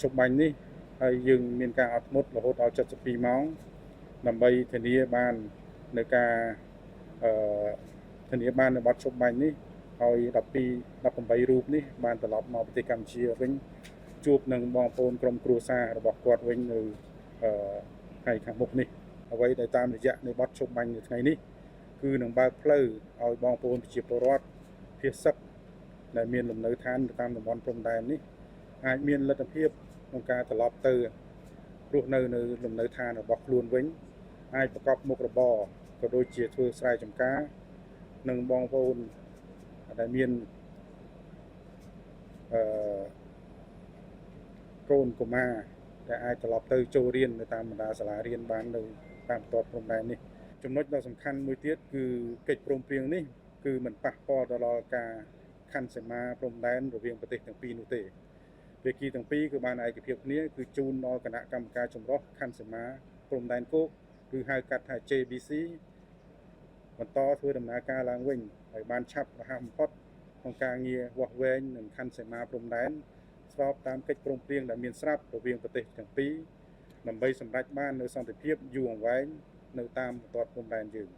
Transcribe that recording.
ជប់បាញ់នេះហើយយើងមានការអត់ធ្មត់រហូតដល់72ម៉ោងដើម្បីធានាបាននៅការធានាបាននៅបទជប់បាញ់នេះហើយ18រូបនេះបានត្រឡប់មកប្រទេសកម្ពុជាវិញជួបនឹងបងប្អូនក្រុមគ្រួសាររបស់គាត់វិញនៅថ្ងៃខាងមុខនេះអ្វីដែលតាមរយៈនៃបទជប់បាញ់នៅថ្ងៃនេះគឺនឹងបើកផ្លូវឲ្យបងប្អូនប្រជាពលរដ្ឋភៀសសឹកដែលមានលំនៅឋានតាមតំបន់ព្រំដែននេះអាចមានលទ្ធភាពក្នុងការត្រឡប់ទៅរស់នៅលំនៅឋានរបស់ខ្លួនវិញអាចប្រកបមុខរបរក៏ដូចជាធ្វើស្រែចម្ការនិងបងប្អូនដែលមានកូនកុមារដែលអាចត្រឡប់ទៅចូលរៀននៅតាមបណ្ដាសាលារៀនបាននៅតាមបន្ទាត់ព្រំដែននេះចំណុចដ៏សំខាន់មួយទៀតគឺកិច្ចព្រមព្រៀងនេះគឺមិនប៉ះពាល់ទៅដល់ការខណ្ឌសីមាព្រំដែនរវាងប្រទេសទាំងពីរនោះទេភាគីទាំងពីរគឺបានឯកភាពគ្នាគឺជូនដល់គណៈកម្មការចម្រុះខណ្ឌសីមាព្រំដែនគោកគឺហៅកាត់ថា JBC បន្តធ្វើដំណើរការឡើងវិញហើយបានឆាប់រហ័សបំផុតក្នុងការងារវាស់វែងនឹងខណ្ឌសីមាព្រំដែនស្របតាមកិច្ចព្រមព្រៀងដែលមានស្រាប់រវាងប្រទេសទាំងពីរដើម្បីសម្រេចបាននូវសន្តិភាពយូរអង្វែងនៅតាមបន្ទាត់ព្រំដែនយើង